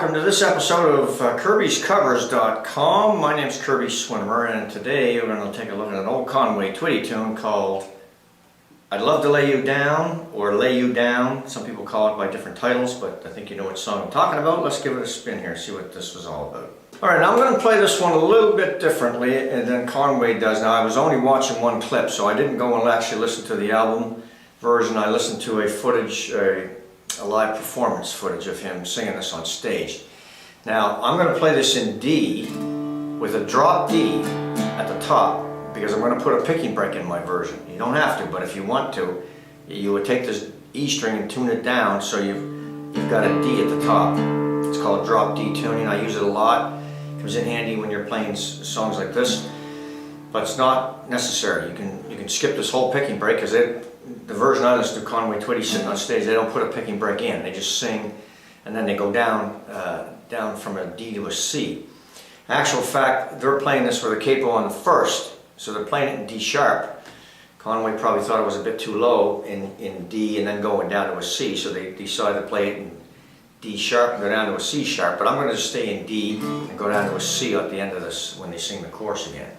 welcome to this episode of Kirby'sCovers.com. My name's Kirby Swimmer, and today we're going to take a look at an old Conway Twitty tune called I'd Love to Lay You Down, or Lay You Down. Some people call it by different titles, but I think you know what song I'm talking about. Let's give it a spin here, see what this was all about. Alright, now I'm going to play this one a little bit differently than Conway does. Now, I was only watching one clip, so I didn't go and actually listen to the album version. I listened to a live performance footage of him singing this on stage. Now, I'm going to play this in D with a drop D at the top because I'm going to put a picking break in my version. You don't have to, but if you want to, you would take this E string and tune it down so you've got a D at the top. It's called drop D tuning. I use it a lot. It comes in handy when you're playing songs like this, but it's not necessary. You can skip this whole picking break because the version I listen to, Conway Twitty sitting on stage, they don't put a picking break in. They just sing, and then they go down from a D to a C. In actual fact, they're playing this with a capo on the first, so they're playing it in D sharp. Conway probably thought it was a bit too low in D and then going down to a C, so they decided to play it in D sharp and go down to a C sharp. But I'm going to just stay in D and go down to a C at the end of this when they sing the chorus again.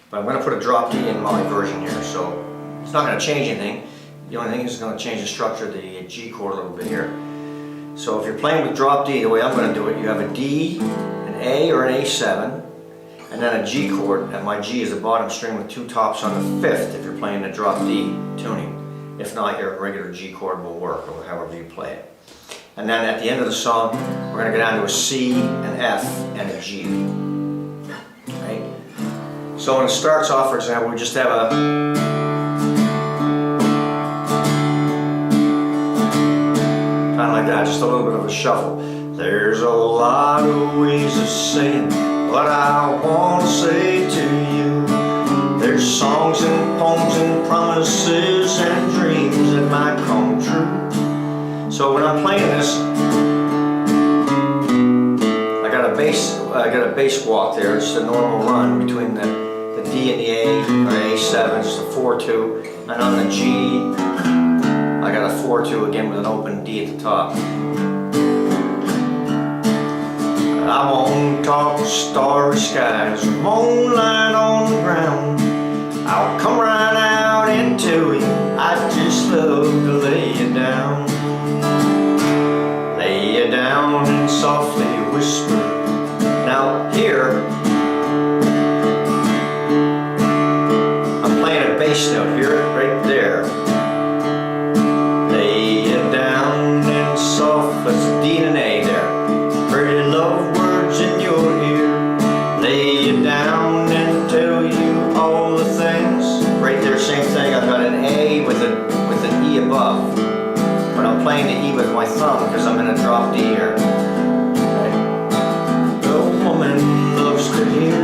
But I'm going to put a drop D in my version here, so it's not going to change anything. The only thing is it's going to change the structure of the G chord a little bit here. So if you're playing with drop D, the way I'm going to do it, you have a D, an A or an A7, and then a G chord, and my G is the bottom string with two tops on the fifth if you're playing the drop D tuning. If not, your regular G chord will work, or however you play it. And then at the end of the song, we're going to go down to a C, an F, and a G. Right? So when it starts off, for example, we just have a kind of like that, just a little bit of a shuffle. There's a lot of ways of saying what I want to say to you. There's songs and poems and promises and dreams that might come true. So when I'm playing this, I got a bass walk there. It's a normal run between the D and the A, or A7, just a 4-2, and on the G, I got a 4-2 again with an open D at the top. I won't talk starry skies or moonlight on the ground. I'll come right out and tell you I'd just love to lay you down. Lay you down and softly whisper. Now here, I'm playing a bass note here, right there. Lay you down and soft, that's a D and an A there. Pretty love words in your ear. Lay you down and tell you all the things. Right there, same thing. I've got an A with an E above, but I'm playing the E with my thumb because I'm in a drop D here. Okay. The woman loves to hear.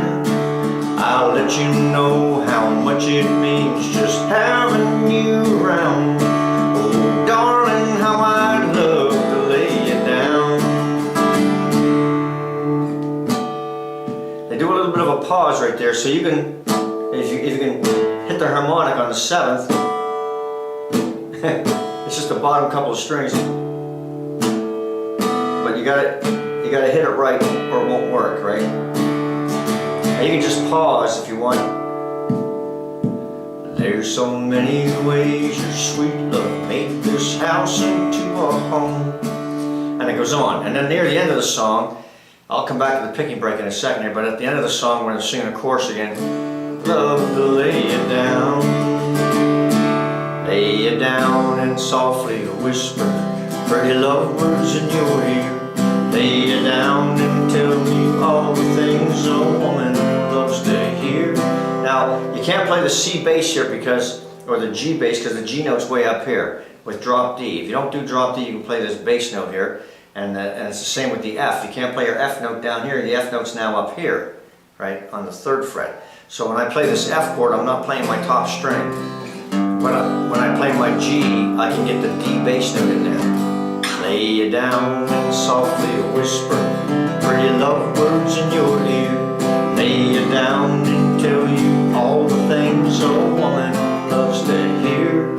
I'll let you know how much it means just having you around. Oh, darling, how I'd love to lay you down. They do a little bit of a pause right there, so you can, if you can hit the harmonic on the 7th, it's just the bottom couple of strings, but you gotta hit it right or it won't work, right? And you can just pause if you want. There's so many ways your sweet love made this house into a home. And it goes on. And then near the end of the song, I'll come back to the picking break in a second here, but at the end of the song when I'm singing the chorus again, love to lay you down. Lay you down and softly whisper pretty love words in your ear. Lay you down and tell you all the things a woman loves to hear. Now, you can't play the C bass here or the G bass because the G note's way up here with drop D. If you don't do drop D, you can play this bass note here, and it's the same with the F. You can't play your F note down here. The F note's now up here, right, on the 3rd fret. So when I play this F chord, I'm not playing my top string. When I play my G, I can get the D bass note in there. Lay you down and softly whisper pretty love words in your ear. Lay you down and tell you all the things a woman loves to hear.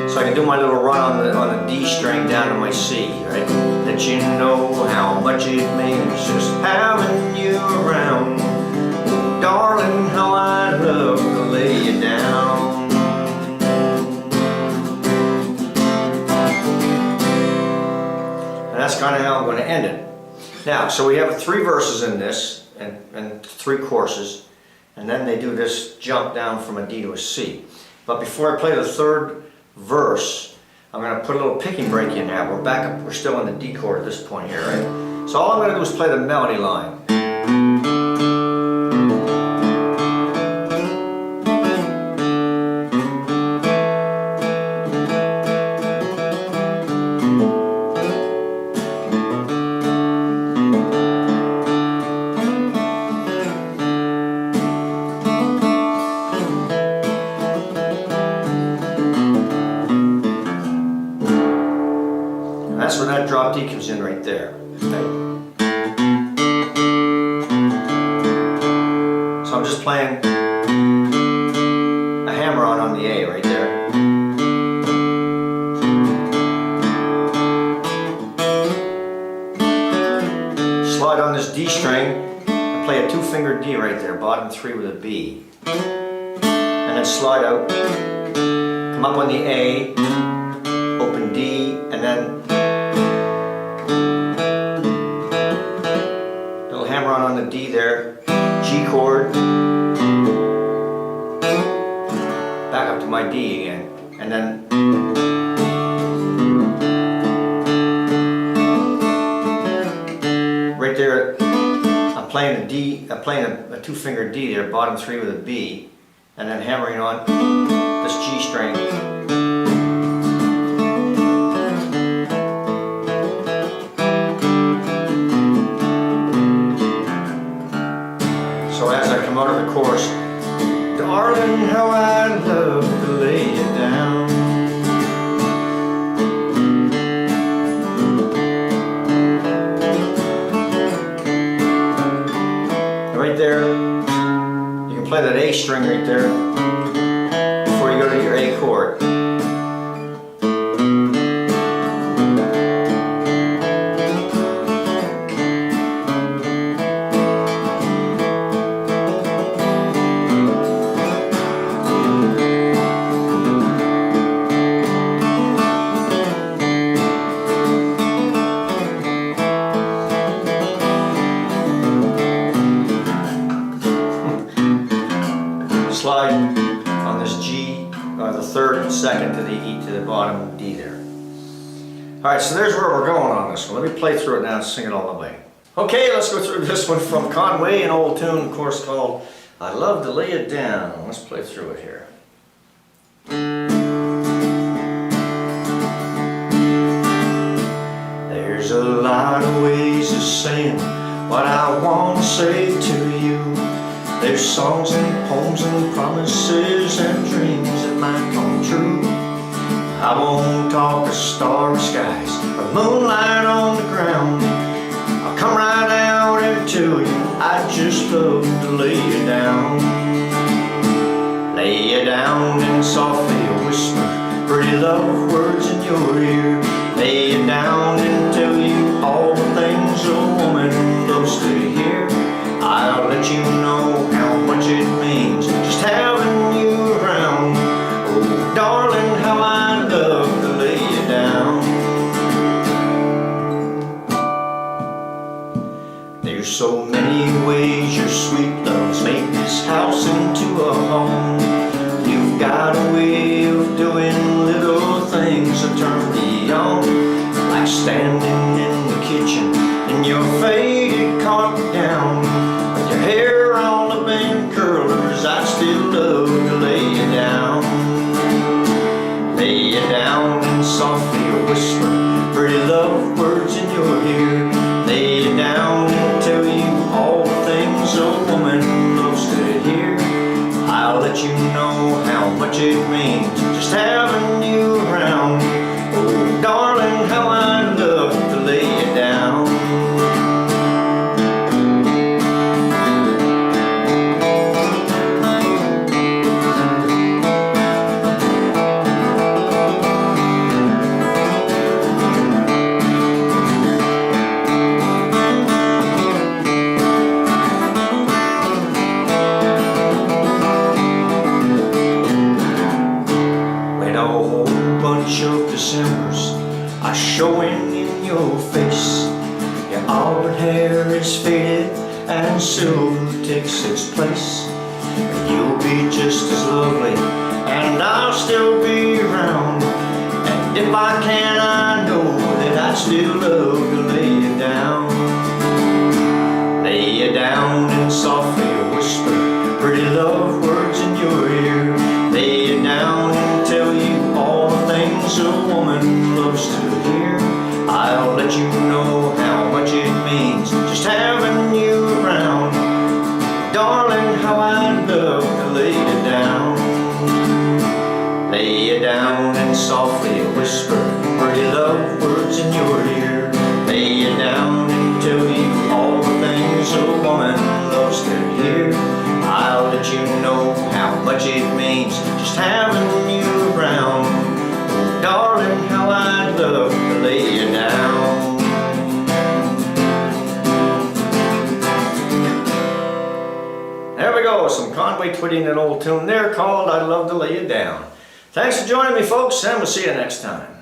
So I can do my little run on the D string down to my C, right? The let you know how much it means just having you around. Oh, darling, how I'd love to lay you down. And that's kind of how I'm going to end it. Now, so we have 3 verses in this and 3 choruses, and then they do this jump down from a D to a C. But before I play the 3rd verse, I'm going to put a little picking break in there. We're back up, we're still in the D chord at this point here, right? So all I'm going to do is play the melody line. That's where that drop D comes in right there. Okay. So I'm just playing a hammer on the A right there. Slide on this D string and play a 2-finger D right there, bottom 3 with a B. And then slide out, come up on the A, open D, and then hammer on the D there, G chord, back up to my D again, and then right there I'm playing a D, I'm playing a 2-finger D there, bottom 3 with a B, and then hammering on this G string. So as I come out of the chorus, darling, how I'd love to lay you down. And right there, you can play that A string right there before you go to your A chord. Slide on this G, the 3rd and 2nd to the E to the bottom D there. Alright, so there's where we're going on this one. Let me play through it now and sing it all the way. Okay, let's go through this one from Conway, an old tune, of course, called I Love to Lay It Down. Let's play through it here. There's a lot of ways of saying what I want to say to you. There's songs and poems and promises and dreams that might come true. I won't talk of starry skies or moonlight on the ground. I'll come right out and tell you I just love to lay you down. Lay you down and softly whisper pretty love words in your ear. Lay you down and tell you all the things a woman loves to hear. I'll let you know how much it means just having you around. Oh, darling, how I love to lay you down. There's so many ways your sweet loves make this house into a home. You've got a way of doing little things that turn me on, like standing in the kitchen in your faded carpet gown, with your hair all up in curlers. I still love to lay you down. Lay you down and softly whisper pretty love words in your ear. Lay you down and tell you all the things a woman loves to hear. I'll let you know how much it means just having you around. Oh, darling, how I love to lay you down. your face. Your auburn hair is faded and silver takes its place. And you'll be just as lovely, and I'll still be around. And if I can, I know that I'd still love to lay you down. Lay you down and softly whisper pretty love words in your ear. Lay you down and tell you all the things a woman loves to hear. I'll let you know how much it means just having you around. Darling, how I'd love to lay you down. Lay you down and softly whisper pretty love words in your ear. Lay you down and tell you all the things a woman loves to hear. I'll let you know how much it means just having you around. Oh, darling, how I'd love to lay you down. There we go, some Conway Twitty and an old tune there called I'd Love to Lay You Down. Thanks for joining me, folks, and we'll see you next time.